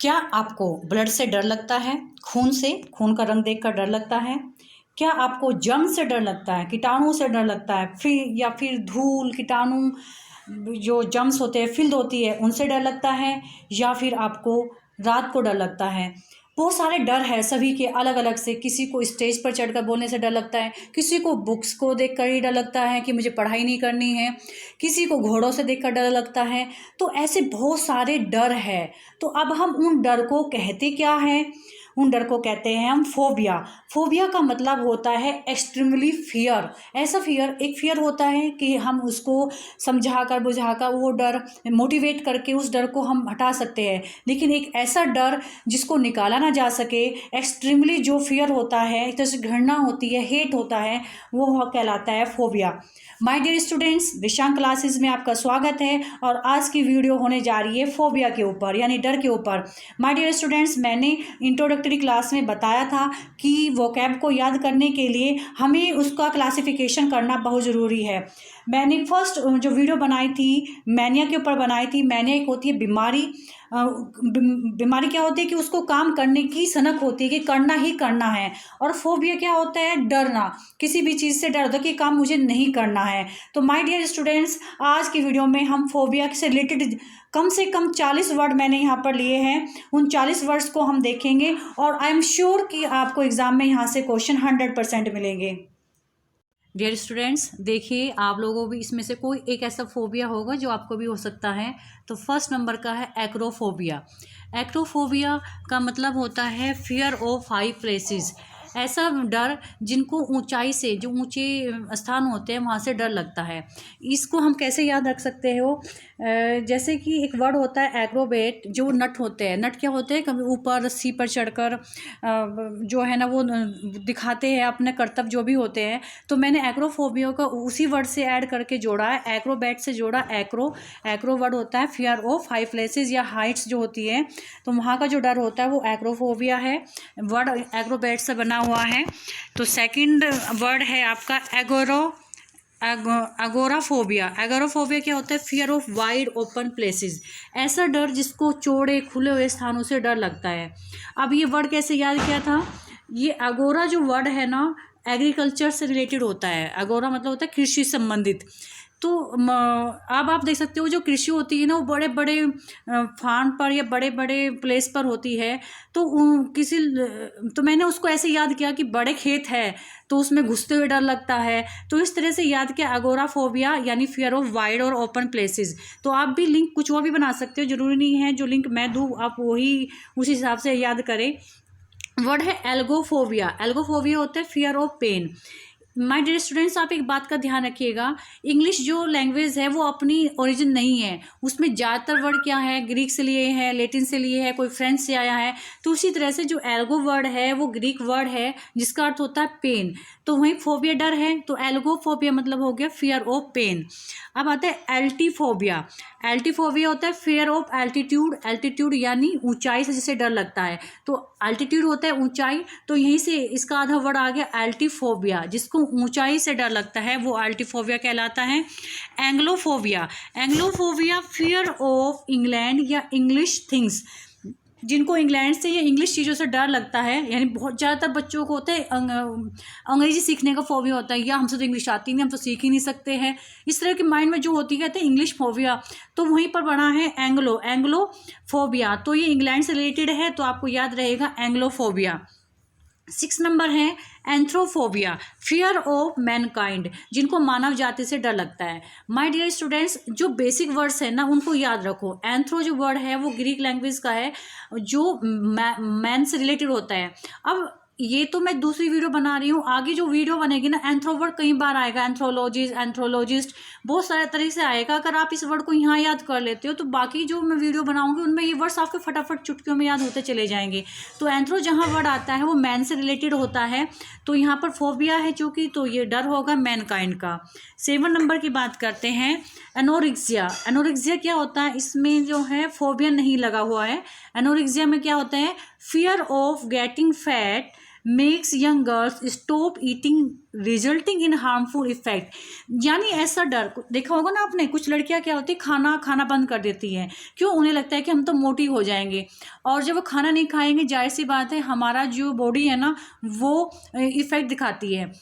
क्या आपको ब्लड से डर लगता है? खून से? खून का रंग देखकर डर लगता है? क्या आपको जर्म से डर लगता है, कीटाणुओं से डर लगता है, फिर धूल, कीटाणु जो जर्म्स होते हैं, फिल्द होती है, उनसे डर लगता है? या फिर आपको रात को डर लगता है? बहुत सारे डर है सभी के अलग अलग से। किसी को स्टेज पर चढ़कर बोलने से डर लगता है, किसी को बुक्स को देखकर ही डर लगता है कि मुझे पढ़ाई नहीं करनी है, किसी को घोड़ों से देखकर डर लगता है। तो ऐसे बहुत सारे डर है। तो अब हम उन डर को कहते क्या हैं? उन डर को कहते हैं हम फोबिया। फोबिया का मतलब होता है एक्सट्रीमली फियर। ऐसा फियर, एक फियर होता है कि हम उसको समझाकर बुझाकर वो डर मोटिवेट करके उस डर को हम हटा सकते हैं। लेकिन एक ऐसा डर जिसको निकाला ना जा सके, एक्सट्रीमली जो फियर होता है, एक तरह से घृणा होती है, हेट होता है, वो कहलाता है phobia. My dear students, Dishank classes में आपका स्वागत है और आज की वीडियो होने जा रही है फोबिया के ऊपर, यानी डर के ऊपर। माय डियर स्टूडेंट्स, मैंने इंट्रोडक्टरी क्लास में बताया था कि वोकैब को याद करने के लिए हमें उसका क्लासिफिकेशन करना बहुत ज़रूरी है। मैंने फर्स्ट जो वीडियो बनाई थी मैनिया के ऊपर बनाई थी। मैनिया एक होती है बीमारी। बीमारी क्या होती है कि उसको काम करने की सनक होती है कि करना ही करना है। और फोबिया क्या होता है? डरना, किसी भी चीज़ से डर होता है कि काम मुझे नहीं करना है। तो माय डियर स्टूडेंट्स, आज की वीडियो में हम फोबिया से रिलेटेड कम से कम 40 वर्ड मैंने यहाँ पर लिए हैं। उन 40 वर्ड्स को हम देखेंगे और आई एम श्योर कि आपको एग्जाम में यहाँ से क्वेश्चन 100% मिलेंगे। डियर स्टूडेंट्स, देखिए आप लोगों भी इसमें से कोई एक ऐसा फोबिया होगा जो आपको भी हो सकता है। तो फर्स्ट नंबर का है एक्रोफोबिया। एक्रोफोबिया का मतलब होता है फियर ऑफ हाई प्लेसेस। ऐसा डर जिनको ऊंचाई से, जो ऊंचे स्थान होते हैं वहाँ से डर लगता है। इसको हम कैसे याद रख सकते हो? जैसे कि एक वर्ड होता है एक्रोबेट, जो नट होते हैं। नट क्या होते हैं? कभी ऊपर रस्सी पर चढ़कर जो है ना वो दिखाते हैं अपने कर्तव्य जो भी होते हैं। तो मैंने एक्रोफोबिया का उसी वर्ड से ऐड करके जोड़ा है, एक्रोबैट से जोड़ा। एक्रो वर्ड होता है फियर ऑफ हाई प्लेसेस या हाइट्स जो होती है, तो वहाँ का जो डर होता है वो एक्रोफोबिया है। वर्ड एक्रोबैट से बना हुआ है। तो सेकंड वर्ड है आपका एगोराफोबिया। एगोराफोबिया क्या होता है? Fear of wide open places. ऐसा डर जिसको चौड़े खुले हुए स्थानों से डर लगता है। अब ये वर्ड कैसे याद किया था? ये एगोरा जो वर्ड है ना, एग्रीकल्चर से रिलेटेड होता है। एगोरा मतलब होता है कृषि संबंधित। तो अब आप देख सकते हो जो कृषि होती है ना, वो बड़े बड़े फार्म पर या बड़े बड़े प्लेस पर होती है। तो तो मैंने उसको ऐसे याद किया कि बड़े खेत है तो उसमें घुसते हुए डर लगता है। तो इस तरह से याद किया एगोराफोबिया यानी फियर ऑफ वाइड और ओपन प्लेसेस। तो आप भी लिंक कुछ और भी बना सकते हो, जरूरी नहीं है जो लिंक मैं दूँ आप वही उस हिसाब से याद करें। वर्ड है एल्गोफोबिया। एल्गोफोबिया होता है fear of pain. My dear students, आप एक बात का ध्यान रखिएगा, इंग्लिश जो लैंग्वेज है वो अपनी ओरिजिन नहीं है। उसमें ज़्यादातर वर्ड क्या है? ग्रीक से लिए हैं, लेटिन से लिए हैं, कोई फ्रेंच से आया है। तो उसी तरह से जो एल्गो वर्ड है वो ग्रीक वर्ड है जिसका अर्थ होता है पेन। तो वहीं फोबिया डर है, तो एल्गोफोबिया मतलब हो गया फियर ऑफ पेन। अब आता है एल्टीफोबिया। एल्टीफोबिया होता है फियर ऑफ एल्टीट्यूड। एल्टीट्यूड यानी ऊंचाई से जिसे डर लगता है। तो एल्टीट्यूड होता है ऊंचाई, तो यहीं से इसका आधा वर्ड आ गया एल्टीफोबिया। जिसको ऊंचाई से डर लगता है वो एल्टीफोबिया कहलाता है। एंग्लोफोबिया। एंग्लोफोबिया फियर ऑफ इंग्लैंड या इंग्लिश थिंग्स। जिनको इंग्लैंड से या इंग्लिश चीज़ों से डर लगता है, यानी बहुत ज़्यादातर बच्चों को होता है अंग्रेजी सीखने का फोबिया होता है, या हमसे तो इंग्लिश आती नहीं, हम तो सीख ही नहीं सकते हैं। इस तरह के माइंड में जो होती है कहते हैं इंग्लिश फोबिया। तो वहीं पर बना है एंग्लोफोबिया। तो ये इंग्लैंड से रिलेटेड है, तो आपको याद रहेगा एंग्लोफोबिया। 6 नंबर है एंथ्रोफोबिया। फियर ऑफ मैनकाइंड, जिनको मानव जाति से डर लगता है। माय डियर स्टूडेंट्स, जो बेसिक वर्ड्स है ना उनको याद रखो। एंथ्रो जो वर्ड है वो ग्रीक लैंग्वेज का है जो मैन से रिलेटेड होता है। अब ये तो मैं दूसरी वीडियो बना रही हूँ, आगे जो वीडियो बनेगी ना, एंथ्रो वर्ड कई बार आएगा, एंथ्रोलॉजिस्ट, एंथ्रोलॉजिस्ट, बहुत सारे तरीके से आएगा। अगर आप इस वर्ड को यहाँ याद कर लेते हो तो बाकी जो मैं वीडियो बनाऊंगी उनमें ये वर्ड्स आपके फटाफट चुटकियों में याद होते चले जाएंगे। तो एंथ्रो जहाँ वर्ड आता है वो मैन से रिलेटेड होता है, तो यहाँ पर फोबिया है चूंकि, तो ये डर होगा मैनकाइंड का। 7 नंबर की बात करते हैं, एनोरेक्सिया। एनोरेक्सिया क्या होता है? इसमें जो है फोबिया नहीं लगा हुआ है। एनोरेक्सिया में क्या होता है? Fear of getting fat makes young girls stop eating resulting in harmful effect. यानी ऐसा डर, देखा होगा ना आपने, कुछ लड़कियां क्या होती है खाना बंद कर देती हैं। क्यों? उन्हें लगता है कि हम तो मोटी हो जाएंगे, और जब वो खाना नहीं खाएंगे जाहिर सी बात है हमारा जो बॉडी है ना वो इफेक्ट दिखाती है।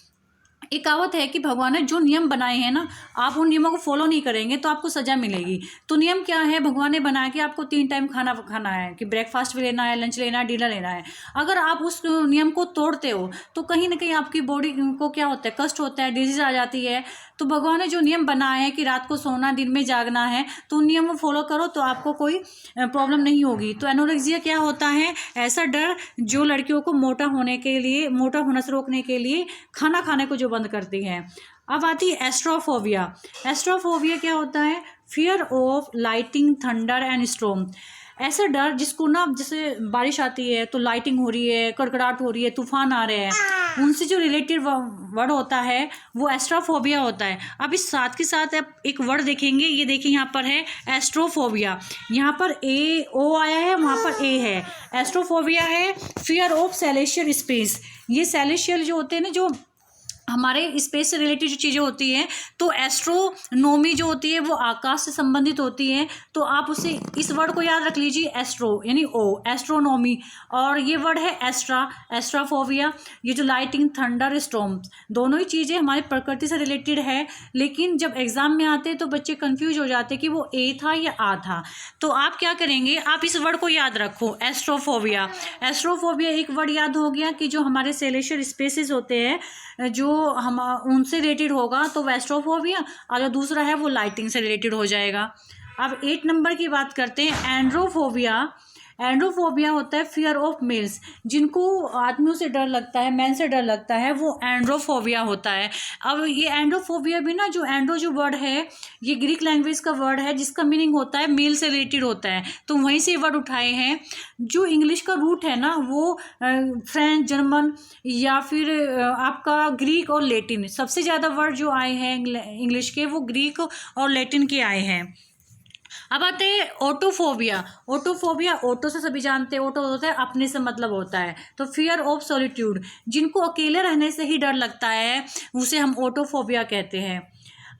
एक कहावत है कि भगवान ने जो नियम बनाए हैं ना, आप उन नियमों को फॉलो नहीं करेंगे तो आपको सज़ा मिलेगी। तो नियम क्या है? भगवान ने बनाया कि आपको 3 टाइम खाना खाना है, कि ब्रेकफास्ट भी लेना है, लंच लेना है, डिनर लेना है। अगर आप उस नियम को तोड़ते हो तो कहीं ना कहीं आपकी बॉडी को क्या होता है, कष्ट होता है, डिजीज आ जाती है। तो भगवान ने जो नियम बनाए हैं कि रात को सोना, दिन में जागना है, तो उन नियम को फॉलो करो तो आपको कोई प्रॉब्लम नहीं होगी। तो एनोरेक्सिया क्या होता है? ऐसा डर जो लड़कियों को मोटा होना से रोकने के लिए खाना खाने को जो बंद करती है। अब आती है एस्ट्रोफोबिया। एस्ट्रोफोबिया क्या होता है? Fear of lighting, thunder and storm. ऐसा डर जिसको ना, जैसे बारिश आती है तो लाइटिंग हो रही है, कड़कड़ाहट हो रही है, तूफान आ रहे हैं, उनसे जो रिलेटेड वर्ड होता है वो एस्ट्रोफोबिया होता है। अब इस साथ के साथ आप एक वर्ड देखेंगे, ये देखिए यहाँ पर है एस्ट्रोफोबिया। यहाँ पर ओ आया है, वहाँ पर ए है। एस्ट्रोफोबिया है फियर ऑफ सेलेशियल स्पेस। ये सेलेशियल जो होते हैं ना, जो हमारे स्पेस से रिलेटेड जो चीज़ें होती हैं, तो एस्ट्रोनॉमी जो होती है वो आकाश से संबंधित होती है। तो आप उसे, इस वर्ड को याद रख लीजिए, एस्ट्रो यानी ओ, एस्ट्रोनॉमी, और ये वर्ड है एस्ट्राफोबिया। ये जो लाइटिंग, थंडर, स्टॉर्म, दोनों ही चीज़ें हमारी प्रकृति से रिलेटेड है। लेकिन जब एग्जाम में आते हैं तो बच्चे कंफ्यूज हो जाते हैं कि वो ए था या आ था। तो आप क्या करेंगे, आप इस वर्ड को याद रखो, एस्ट्रोफोबिया। एस्ट्रोफोबिया एक वर्ड याद हो गया कि जो हमारे सेलेशियल स्पेसेस होते हैं जो हम उनसे रिलेटेड होगा तो एस्ट्रोफोबिया, और जो दूसरा है वो लाइटिंग से रिलेटेड हो जाएगा। अब 8 नंबर की बात करते हैं, एंड्रोफोबिया। एंड्रोफोबिया होता है फियर ऑफ मेल्स। जिनको आदमियों से डर लगता है, मैन से डर लगता है, वो एंड्रोफोबिया होता है। अब ये एंड्रोफोबिया भी ना, जो एंड्रो जो वर्ड है ये ग्रीक लैंग्वेज का वर्ड है जिसका मीनिंग होता है मेल से रिलेटेड होता है, तो वहीं से वर्ड उठाए हैं। जो इंग्लिश का रूट है ना वो फ्रेंच, जर्मन या फिर आपका ग्रीक और लैटिन, सबसे ज़्यादा वर्ड जो आए हैं इंग्लिश के वो ग्रीक और लैटिन के आए हैं। अब आते हैं ऑटोफोबिया। ऑटोफोबिया, ऑटो से सभी जानते हैं, ऑटो होता है अपने से मतलब होता है, तो फियर ऑफ सॉलिट्यूड, जिनको अकेले रहने से ही डर लगता है उसे हम ऑटोफोबिया कहते हैं।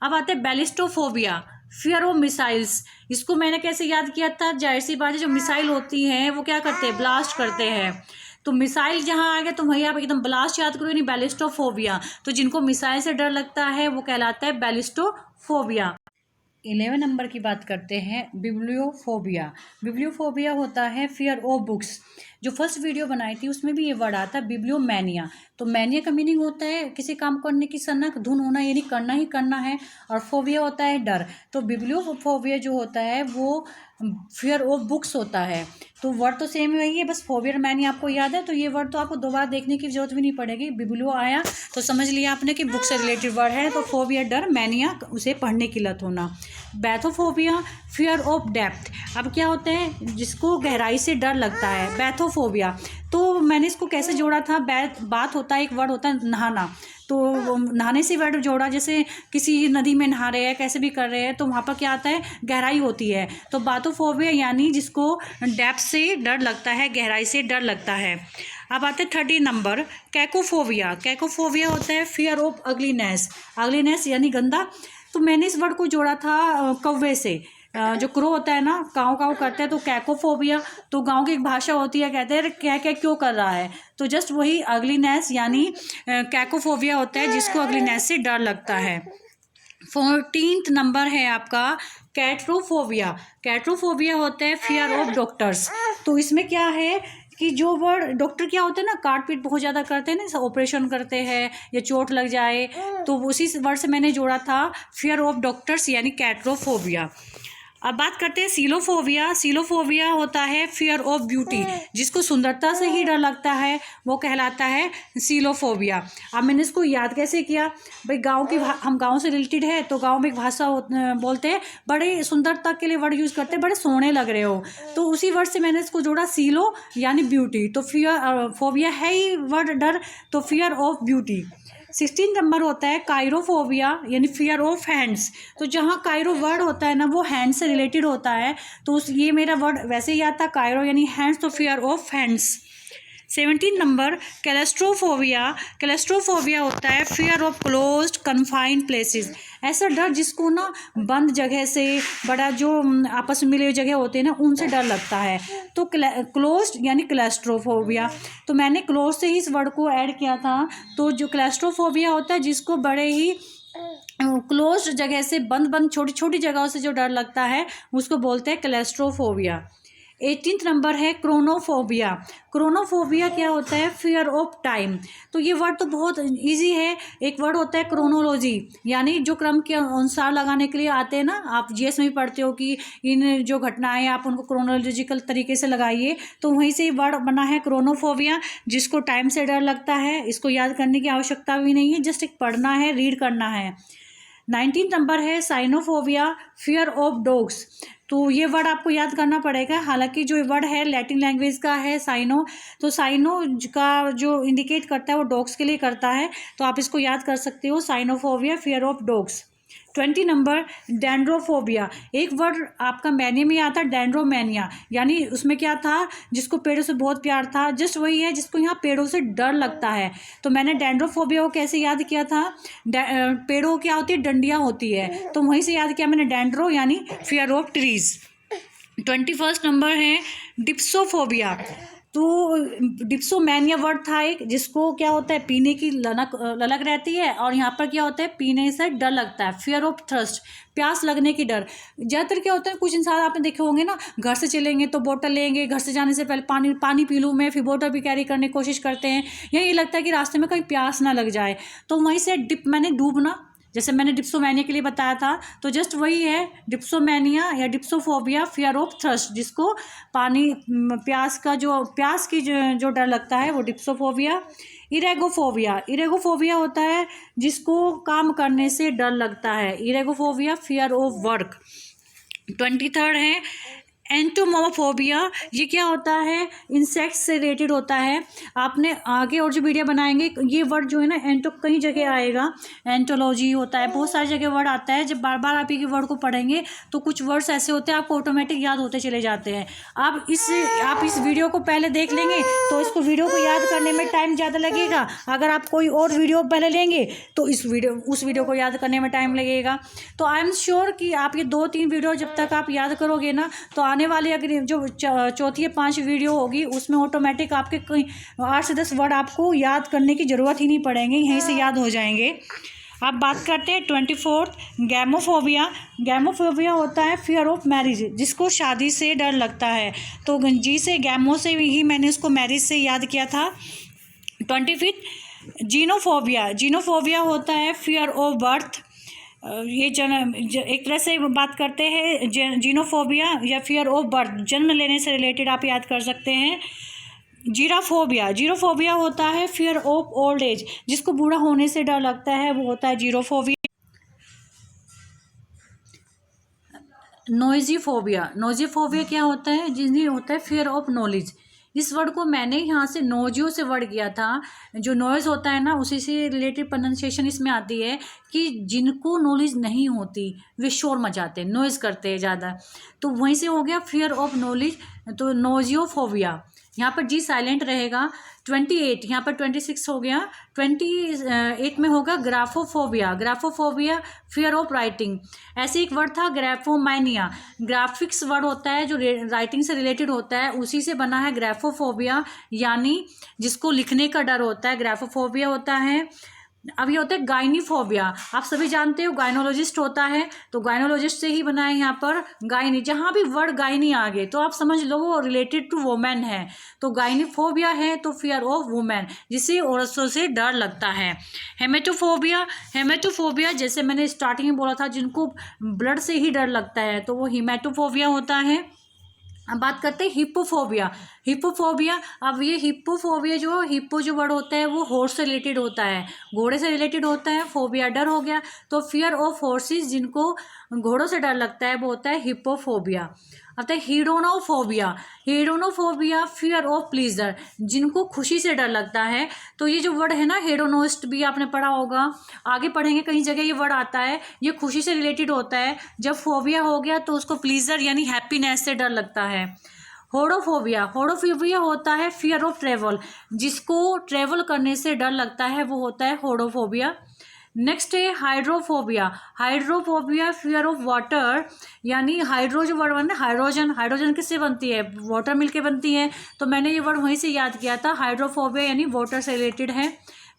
अब आते हैं बैलिस्टोफोबिया, फियर ऑफ मिसाइल्स। इसको मैंने कैसे याद किया था? जाहिर सी बात है, जो मिसाइल होती हैं वो क्या करते हैं, ब्लास्ट करते हैं। तो मिसाइल जहाँ आ गया तो वहीं आप एकदम ब्लास्ट याद करो, यानी बैलिस्टोफोबिया। तो जिनको मिसाइल से डर लगता है वो कहलाता है बैलिस्टोफोबिया। 11 नंबर की बात करते हैं, बिब्लियोफोबिया। बिब्लियोफोबिया होता है फियर ऑफ बुक्स। जो फर्स्ट वीडियो बनाई थी उसमें भी ये वर्ड आता है बिब्लियोमैनिया। तो मैनिया का मीनिंग होता है किसी काम करने की सनक, धुन होना, यानी करना ही करना है, और फोबिया होता है डर। तो बिब्लियोफोबिया जो होता है वो फियर ऑफ बुक्स होता है। तो वर्ड तो सेम वही है, बस फोबिया और मैनिया आपको याद है, तो ये वर्ड तो आपको दोबारा देखने की जरूरत भी नहीं पड़ेगी। बिब्लियो आया तो समझ लिया आपने कि बुक से रिलेटेड वर्ड है, तो फोबिया डर, मैनिया उसे पढ़ने की लत होना। बैथोफोबिया, फियर ऑफ डेप्थ। अब क्या होता है, जिसको गहराई से डर लगता है, बैथोफोबिया। तो मैंने इसको कैसे जोड़ा था, बात होता है, एक वर्ड होता है नहाना, तो नहाने से वर्ड जोड़ा, जैसे किसी नदी में नहा रहे हैं, कैसे भी कर रहे हैं, तो वहाँ पर क्या आता है, गहराई होती है। तो बाथोफोबिया यानी जिसको डेप्थ से डर लगता है, गहराई से डर लगता है। अब आते 30 नंबर, कैकोफोबिया। कैकोफोबिया होता है फियर ऑफ अगलीनेस। अगलीनेस यानी गंदा। तो मैंने इस वर्ड को जोड़ा था कौवे से। जो क्रो होता है ना, काव काव करता है, तो कैकोफोबिया। तो गांव की एक भाषा होती है, कहते हैं क्या क्या क्यों कर रहा है, तो जस्ट वही अगलीनेस यानी कैकोफोबिया होता है जिसको अगलीनेस से डर लगता है। 14th नंबर है आपका कैट्रोफोबिया। कैट्रोफोबिया होता है फियर ऑफ डॉक्टर्स। तो इसमें क्या है कि जो वर्ड डॉक्टर क्या होते हैं ना, काट पीट बहुत ज़्यादा करते हैं ना, ऑपरेशन करते हैं या चोट लग जाए, तो उसी वर्ड से मैंने जोड़ा था फियर ऑफ डॉक्टर्स यानी कैट्रोफोबिया। अब बात करते हैं सीलोफोबिया। सीलोफोबिया होता है फियर ऑफ ब्यूटी। जिसको सुंदरता से ही डर लगता है वो कहलाता है सीलोफोबिया। अब मैंने इसको याद कैसे किया भाई, हम गांव से रिलेटेड है, तो गांव में एक भाषा बोलते हैं, बड़े सुंदरता के लिए वर्ड यूज़ करते हैं, बड़े सोने लग रहे हो, तो उसी वर्ड से मैंने इसको जोड़ा सीलो यानी ब्यूटी। तो फियर फोबिया है ही वर्ड डर, तो फियर ऑफ ब्यूटी। 16 नंबर होता है कायरोफोबिया यानी फियर ऑफ हैंड्स। तो जहाँ कायरो वर्ड होता है ना वो हैंड से रिलेटेड होता है, तो ये मेरा वर्ड वैसे ही आता कायरो यानी हैंड्स, तो फियर ऑफ हैंड्स। 17 नंबर क्लैस्ट्रोफोबिया। क्लैस्ट्रोफोबिया होता है fear of closed confined places. ऐसा डर जिसको ना बंद जगह से, बड़ा जो आपस में मिले हुए जगह होते हैं ना, उनसे डर लगता है। तो क्लोज्ड यानी क्लैस्ट्रोफोबिया। तो मैंने क्लोज से ही इस वर्ड को ऐड किया था। तो जो क्लैस्ट्रोफोबिया होता है जिसको बड़े ही क्लोज जगह से, बंद बंद छोटी छोटी जगहों से जो डर लगता है उसको बोलते हैं क्लैस्ट्रोफोबिया। 18 नंबर है क्रोनोफोबिया। क्रोनोफोबिया क्या होता है? Fear of time. तो ये वर्ड तो बहुत इजी है। एक वर्ड होता है क्रोनोलॉजी, यानी जो क्रम के अनुसार लगाने के लिए आते हैं ना, आप जीएस में भी पढ़ते हो कि इन जो घटनाएं आप उनको क्रोनोलॉजिकल तरीके से लगाइए। तो वहीं से वर्ड बना है क्रोनोफोबिया, जिसको टाइम से डर लगता है। इसको याद करने की आवश्यकता भी नहीं है, जस्ट एक पढ़ना है, रीड करना है। 19 नंबर है साइनोफोबिया, फियर ऑफ डॉग्स। तो ये वर्ड आपको याद करना पड़ेगा। हालांकि जो वर्ड है लैटिन लैंग्वेज का है साइनो, तो साइनो का जो इंडिकेट करता है वो डॉग्स के लिए करता है। तो आप इसको याद कर सकते हो, cynophobia, fear of dogs. 20 number dendrophobia. एक वर्ड आपका मैनिया में आता है, डेंड्रोमैनिया, यानी उसमें क्या था? जिसको पेड़ों से बहुत प्यार था, जस्ट वही है जिसको यहाँ पेड़ों से डर लगता है। तो मैंने डेंड्रोफोबिया को कैसे याद किया था? पेड़ों क्या होती है? डंडियाँ होती है, तो वहीं से याद किया मैंने डेंड्रो यानी फियर ऑफ ट्रीज। 21 नंबर है डिप्सोफोबिया। तो डिप्सोमैनिया वर्ड था एक, जिसको क्या होता है? पीने की ललक रहती है, और यहाँ पर क्या होता है? पीने से डर लगता है, फियर ऑफ थर्स्ट, प्यास लगने की डर। ज़्यादातर क्या होता है, कुछ इंसान आपने देखे होंगे ना, घर से चलेंगे तो बोतल लेंगे, घर से जाने से पहले पानी पी लूँ मैं, फिर बोतल भी कैरी करने की कोशिश करते हैं। ये लगता है कि रास्ते में कहीं प्यास ना लग जाए, तो वहीं से मैंने डूबना, जैसे मैंने डिप्सोमैनिया के लिए बताया था, तो जस्ट वही है डिप्सोमैनिया या डिप्सोफोबिया, फियर ऑफ थर्स्ट, जिसको पानी प्यास की जो डर लगता है वो डिप्सोफोबिया। इरेगोफोबिया। इरेगोफोबिया होता है जिसको काम करने से डर लगता है, इरेगोफोबिया, फियर ऑफ वर्क। 23 है एंटोमोफोबिया। ये क्या होता है? इंसेक्ट से रिलेटेड होता है। आपने आगे और जो वीडियो बनाएंगे, ये वर्ड जो है ना, एंटो कई जगह आएगा, एंटोलॉजी होता है, बहुत सारी जगह वर्ड आता है। जब बार बार आप ये वर्ड को पढ़ेंगे तो कुछ वर्ड्स ऐसे होते हैं आपको ऑटोमेटिक याद होते चले जाते हैं। आप इस वीडियो को पहले देख लेंगे तो इसको वीडियो को याद करने में टाइम ज़्यादा लगेगा। अगर आप कोई और वीडियो पहले लेंगे तो उस वीडियो को याद करने में टाइम लगेगा। तो आई एम श्योर कि आप ये 2-3 वीडियो जब तक आप याद करोगे ना, तो आने वाली अगर जो चौथी या 5 वीडियो होगी उसमें ऑटोमेटिक आपके कई 8 से 10 वर्ड आपको याद करने की ज़रूरत ही नहीं पड़ेंगे, यहीं से याद हो जाएंगे। अब बात करते हैं 24 गैमोफोबिया। गैमोफोबिया होता है फियर ऑफ मैरिज, जिसको शादी से डर लगता है। तो जी से गैमो से ही मैंने उसको मैरिज से याद किया था। 25 जीनोफोबिया। जीनोफोबिया होता है फियर ऑफ बर्थ। ये एक तरह से बात करते हैं जीनोफोबिया या फियर ऑफ बर्थ, जन्म लेने से रिलेटेड आप याद कर सकते हैं। जीरोफोबिया। जीरोफोबिया होता है फियर ऑफ ओल्ड एज, जिसको बूढ़ा होने से डर लगता है वो होता है जीरोफोबिया। नोइजीफोबिया। नोइजीफोबिया क्या होता है? जिन्हें होता है फियर ऑफ नॉलेज। इस वर्ड को मैंने यहाँ से नोजियो से वर्ड किया था। जो नॉइज़ होता है ना, उसी से रिलेटेड प्रोनाउंसिएशन इसमें आती है कि जिनको नॉलेज नहीं होती वे शोर मचाते हैं, नॉइज़ करते हैं ज़्यादा। तो वहीं से हो गया फियर ऑफ नॉलेज, तो नोजियोफोबिया। यहाँ पर जी साइलेंट रहेगा। 28, यहाँ पर 26 हो गया। 28 में होगा ग्राफोफोबिया। ग्राफोफोबिया फियर ऑफ राइटिंग। ऐसे एक वर्ड था ग्राफोमाइनिया। ग्राफिक्स वर्ड होता है जो राइटिंग से रिलेटेड होता है, उसी से बना है ग्राफोफोबिया, यानी जिसको लिखने का डर होता है, ग्राफोफोबिया होता है। अब ये होता है गायनीफोबिया। आप सभी जानते हो गायनोलॉजिस्ट होता है, तो गायनोलॉजिस्ट से ही बना है यहाँ पर गायनी। जहाँ भी वर्ड गायनी आ गए तो आप समझ लो वो रिलेटेड टू वोमेन है। तो गायनीफोबिया है तो फियर ऑफ वुमेन, जिसे औरतों से डर लगता है। हेमेटोफोबिया। हेमेटोफोबिया जैसे मैंने स्टार्टिंग में बोला था, जिनको ब्लड से ही डर लगता है तो वो हेमेटोफोबिया होता है। अब बात करते हैं हिप्पोफोबिया। हिप्पोफोबिया। अब ये हिप्पोफोबिया हिप्पो जो वर्ड होता है वो हॉर्स से रिलेटेड होता है, घोड़े से रिलेटेड होता है। फोबिया डर हो गया, तो फियर ऑफ हॉर्सेस, जिनको घोड़ों से डर लगता है वो होता है हिप्पोफोबिया। अब है हीडोनोफोबिया। हीडोनोफोबिया फियर ऑफ प्लीजर, जिनको खुशी से डर लगता है। तो ये जो वर्ड है ना, हेडोनोस्ट, भी आपने पढ़ा होगा, आगे पढ़ेंगे कहीं जगह ये वर्ड आता है, ये खुशी से रिलेटेड होता है। जब फोबिया हो गया तो उसको प्लीजर यानी हैप्पीनेस से डर लगता है। होडोफोबिया, होडोफोबिया होता है फियर ऑफ ट्रेवल, जिसको ट्रेवल करने से डर लगता है वो होता है होडोफोबिया। नेक्स्ट है hydrophobia, hydrophobia fear of water, यानी हाइड्रो जो वर्ड बनता है हाइड्रोजन, हाइड्रोजन किससे बनती है, वाटर मिल के बनती है, तो मैंने ये वर्ड वहीं से याद किया था, हाइड्रोफोबिया यानी वाटर से रिलेटेड है।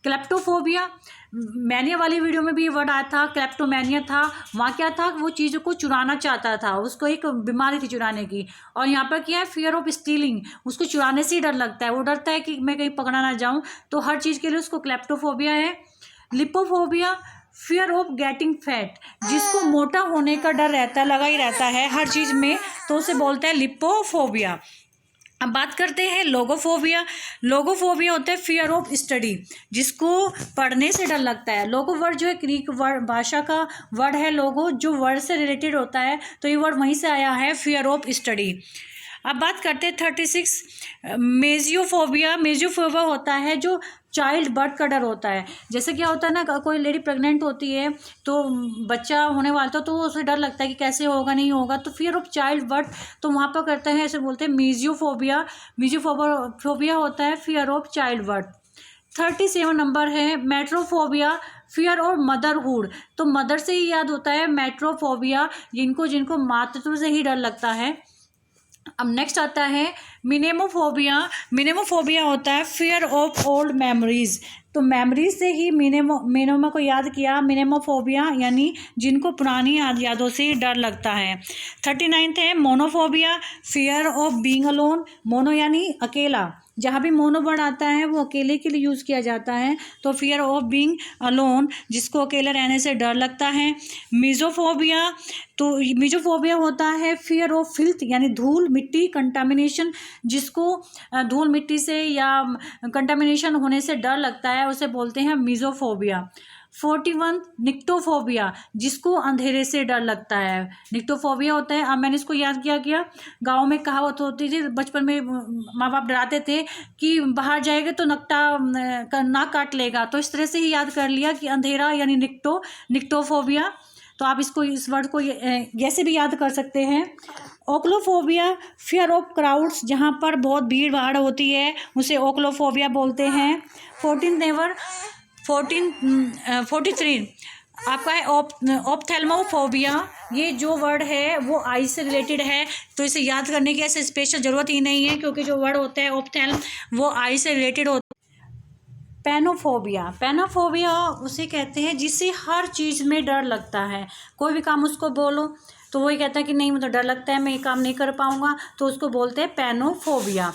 क्लेप्टोफोबिया, मैनिया वाली वीडियो में भी ये वर्ड आया था, क्लेप्टोमैनिया था, वहाँ क्या था, वो चीज़ों को चुराना चाहता था, उसको एक बीमारी थी चुराने की। और यहाँ पर क्या है, फियर ऑफ स्टीलिंग, उसको चुराने से ही डर लगता है, वो डरता है कि मैं कहीं पकड़ा ना जाऊँ, तो हर चीज़ के लिए उसको क्लेप्टोफोबिया है। लिपोफोबिया, फियर ऑफ गेटिंग फैट, जिसको मोटा होने का डर रहता है, लगा ही रहता है हर चीज़ में, तो उसे बोलते हैं लिपोफोबिया। अब बात करते हैं लोगोफोबिया, लोगोफोबिया होता है फियर ऑफ स्टडी, जिसको पढ़ने से डर लगता है। लोगो वर्ड जो है ग्रीक वर्ड भाषा का वर्ड है, लोगो जो वर्ड से रिलेटेड होता है, तो ये वर्ड वहीं से आया है, फियर ऑफ स्टडी। अब बात करते हैं 36 मेजियोफोबिया, मेजियोफोबिया होता है जो चाइल्ड बर्थ का डर होता है। जैसे क्या होता है ना, कोई लेडी प्रेग्नेंट होती है तो बच्चा होने वाला तो उसे डर लगता है कि कैसे होगा नहीं होगा, तो फियर ऑफ चाइल्ड बर्थ, तो वहाँ पर करते हैं, ऐसे बोलते हैं मेजियोफोबिया, मेजियोफोबिया होता है fear of child birth. 37 number है मेट्रोफोबिया, फियर और मदरहुड, तो मदर से ही याद होता है मेट्रोफोबिया, जिनको मातृत्व से ही डर लगता है। अब नेक्स्ट आता है मिनेमोफोबिया, मिनेमोफोबिया होता है फियर ऑफ ओल्ड मेमोरीज, तो मेमोरीज से ही मिनेमो को याद किया, मिनेमोफोबिया यानी जिनको पुरानी यादों से डर लगता है। 39 है monophobia, fear of being alone, mono यानी अकेला, जहाँ भी मोनो वर्ड आता है वो अकेले के लिए यूज़ किया जाता है, तो फियर ऑफ बीइंग अलोन, जिसको अकेले रहने से डर लगता है। मिजोफोबिया, तो मिजोफोबिया होता है फियर ऑफ फिल्थ यानी धूल मिट्टी, कंटामिनेशन, जिसको धूल मिट्टी से या कंटामिनेशन होने से डर लगता है, उसे बोलते हैं मिजोफोबिया। 41 निक्टोफोबिया, जिसको अंधेरे से डर लगता है, निक्टोफोबिया होता है। अब मैंने इसको याद किया गाँव में कहावत होती थी, बचपन में माँ बाप डराते थे कि बाहर जाएगा तो नाक काट लेगा, तो इस तरह से ही याद कर लिया कि अंधेरा यानी निक्टोफोबिया, तो आप इस वर्ड को ऐसे भी याद कर सकते हैं। ओक्लोफोबिया, फियर ऑफ क्राउड्स, जहाँ पर बहुत भीड़ भाड़ होती है उसे ओक्लोफोबिया बोलते हैं। 43 आपका है ऑप्थेल्मोफोबिया, ये जो वर्ड है वो आई से रिलेटेड है, तो इसे याद करने की ऐसे स्पेशल ज़रूरत ही नहीं है, क्योंकि जो वर्ड होता है ऑप्थेल्म वो आई से रिलेटेड होता है। पैनोफोबिया, पैनोफोबिया उसे कहते हैं जिससे हर चीज़ में डर लगता है, कोई भी काम उसको बोलो तो वही कहता है कि नहीं मुझे डर लगता है, मैं ये काम नहीं कर पाऊँगा, तो उसको बोलते हैं पैनोफोबिया।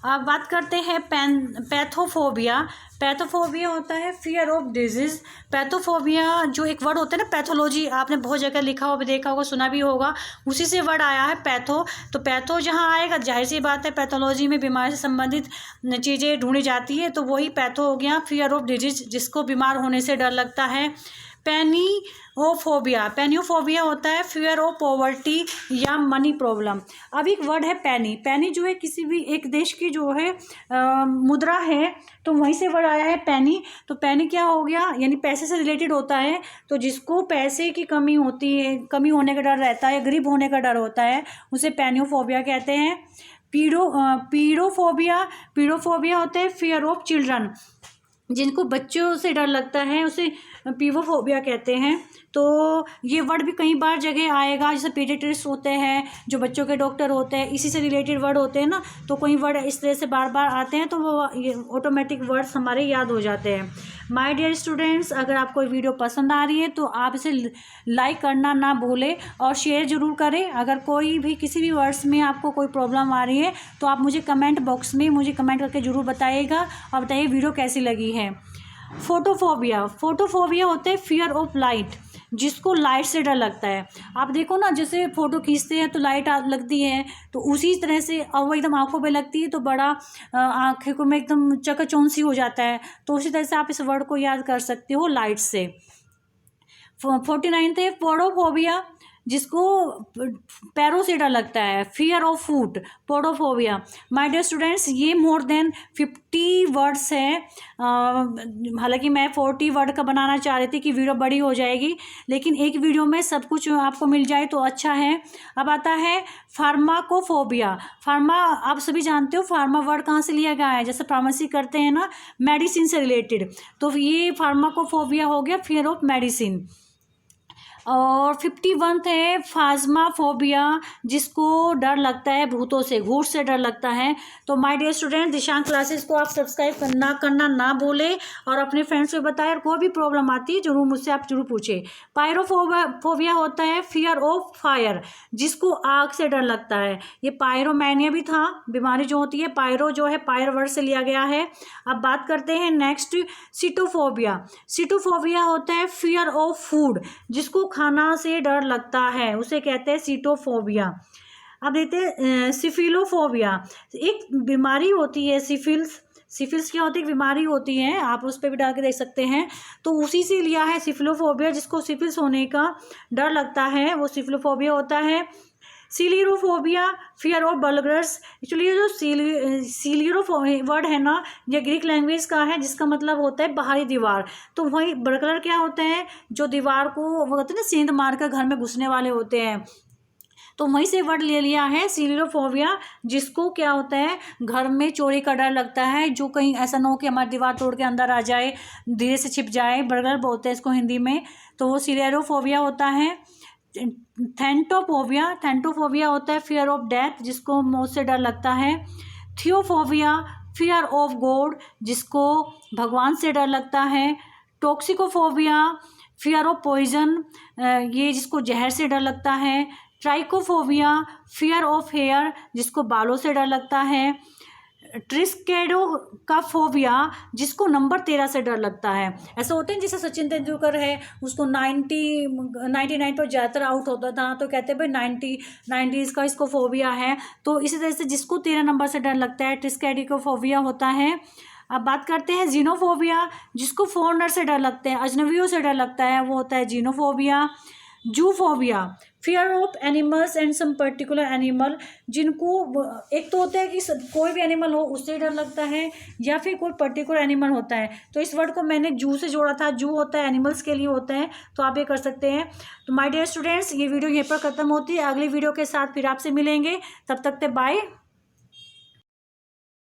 अब बात करते हैं पैथोफोबिया, पैथोफोबिया होता है फियर ऑफ डिजीज़, पैथोफोबिया जो एक वर्ड होता है ना पैथोलॉजी, आपने बहुत जगह लिखा होगा, देखा होगा, सुना भी होगा, उसी से वर्ड आया है पैथो, तो पैथो जहाँ आएगा जाहिर सी बात है पैथोलॉजी में बीमारी से संबंधित चीज़ें ढूंढी जाती है, तो वही पैथो हो गया, फियर ऑफ डिजीज़, जिसको बीमार होने से डर लगता है। पेनियोफोबिया, पेनियोफोबिया होता है फियर ऑफ पॉवर्टी या मनी प्रॉब्लम। अब एक वर्ड है पेनी, पेनी जो है किसी भी एक देश की जो है मुद्रा है, तो वहीं से वर्ड आया है पेनी, तो पेनी क्या हो गया, यानी पैसे से रिलेटेड होता है, तो जिसको पैसे की कमी होती है, कमी होने का डर रहता है, गरीब होने का डर होता है, उसे पेनियोफोबिया कहते हैं। पीडोफोबिया, पीडोफोबिया होता है फियर ऑफ चिल्ड्रन, जिनको बच्चों से डर लगता है उसे पीवोफोबिया कहते हैं। तो ये वर्ड भी कई बार जगह आएगा, जैसे पीडियाट्रिस्ट होते हैं जो बच्चों के डॉक्टर होते हैं, इसी से रिलेटेड वर्ड होते हैं ना, तो कोई वर्ड इस तरह से बार बार आते हैं, तो वो ये ऑटोमेटिक वर्ड्स हमारे याद हो जाते हैं। माय डियर स्टूडेंट्स, अगर आपको वीडियो पसंद आ रही है तो आप इसे लाइक करना ना भूलें और शेयर ज़रूर करें। अगर कोई भी किसी भी वर्ड्स में आपको कोई प्रॉब्लम आ रही है तो आप मुझे कमेंट बॉक्स में मुझे कमेंट करके ज़रूर बताइएगा और बताइए वीडियो कैसी लगी है। फोटोफोबिया, फोटोफोबिया होता है फियर ऑफ लाइट, जिसको लाइट से डर लगता है। आप देखो ना, जैसे फ़ोटो खींचते हैं तो लाइट लगती है, तो उसी तरह से और वो एकदम आंखों पे लगती है तो बड़ा आँखों को में एकदम चकाचौंध सी हो जाता है, तो उसी तरह से आप इस वर्ड को याद कर सकते हो लाइट से। 49 थे फोडोफोबिया, जिसको पैरों से डर लगता है, fear of foot, podophobia. My dear students, ये मोर देन 50 वर्ड्स हैं। हालांकि मैं 40 वर्ड का बनाना चाह रही थी कि वीडियो बड़ी हो जाएगी, लेकिन एक वीडियो में सब कुछ आपको मिल जाए तो अच्छा है। अब आता है फार्माकोफोबिया। फार्मा, आप सभी जानते हो फार्मा वर्ड कहाँ से लिया गया है, जैसे फार्मेसी करते हैं ना, मेडिसिन से रिलेटेड, तो ये फार्माकोफोबिया हो गया, फियर ऑफ मेडिसिन। और 51 है फाज्माफोबिया, जिसको डर लगता है भूतों से, भूत से डर लगता है। तो my dear student, Dishank classes को आप सब्सक्राइब करना ना भूलें और अपने फ्रेंड्स को बताएं, और कोई भी प्रॉब्लम आती है जरूर मुझसे आप जरूर पूछें। पायरोफोबिया होता है फियर ऑफ फायर, जिसको आग से डर लगता है। ये पायरोमैनिया भी था, बीमारी जो होती है, पायरो जो है पायर वर्ड से लिया गया है। अब बात करते हैं नेक्स्ट, सिटोफोबिया। सिटोफोबिया होता है फियर ऑफ फूड, जिसको खाना से डर लगता है, उसे कहते हैं सिटोफोबिया। अब देखते हैं सिफिलोफोबिया। एक बीमारी होती है सिफिल्स क्या होती है, एक बीमारी होती है, आप उस पर भी डाल के देख सकते हैं, तो उसी से लिया है सिफिलोफोबिया, जिसको सिफिल्स होने का डर लगता है, वो सिफिलोफोबिया होता है। सीलिरोफोबिया, फियर ऑफ बर्गलर्स। एक्चुअली ये जो सीलिरो वर्ड है ना, ये ग्रीक लैंग्वेज का है, जिसका मतलब होता है बाहरी दीवार। तो वही बर्गलर क्या होते हैं, जो दीवार को वो कहते हैं ना, सेंध मार कर घर में घुसने वाले होते हैं, तो वहीं से वर्ड ले लिया है सीलिरोफोबिया, जिसको क्या होता है, घर में चोरी का डर लगता है, जो कहीं ऐसा ना हो कि हमारी दीवार तोड़ के अंदर आ जाए, धीरे से छिप जाए, बर्गलर बोलते हैं इसको हिंदी में, तो वो सीलिरोफोबिया होता है। थैंटोफोबिया होता है फियर ऑफ डेथ, जिसको मौत से डर लगता है। थियोफोबिया, फियर ऑफ गॉड, जिसको भगवान से डर लगता है। टॉक्सिकोफोबिया, फियर ऑफ पॉइजन, ये जिसको जहर से डर लगता है। ट्राइकोफोबिया, फियर ऑफ हेयर, जिसको बालों से डर लगता है। ट्रिस्केडोकाफोबिया, जिसको नंबर 13 से डर लगता है। ऐसा होते हैं जैसे सचिन तेंदुलकर है, उसको 99 पर ज़्यादातर आउट होता था, तो कहते हैं भाई 90 का इसको फोबिया है। तो इसी तरह से जिसको 13 नंबर से डर लगता है, ट्रिस्केडिकोफोबिया होता है। अब बात करते हैं जीनोफोबिया, जिसको फॉरेनर से डर लगते हैं, अजनबियों से डर लगता है, वो होता है genophobia. Zoophobia, fear of animals and some particular animal, जिनको एक तो होता है कि कोई भी एनिमल हो उससे डर लगता है, या फिर कोई पर्टिकुलर एनिमल होता है। तो इस वर्ड को मैंने जू से जोड़ा था, जू होता है एनिमल्स के लिए होता है, तो आप ये कर सकते हैं। तो माय डियर स्टूडेंट्स, ये वीडियो यहीं पर ख़त्म होती है, अगली वीडियो के साथ फिर आपसे मिलेंगे, तब तक बाय।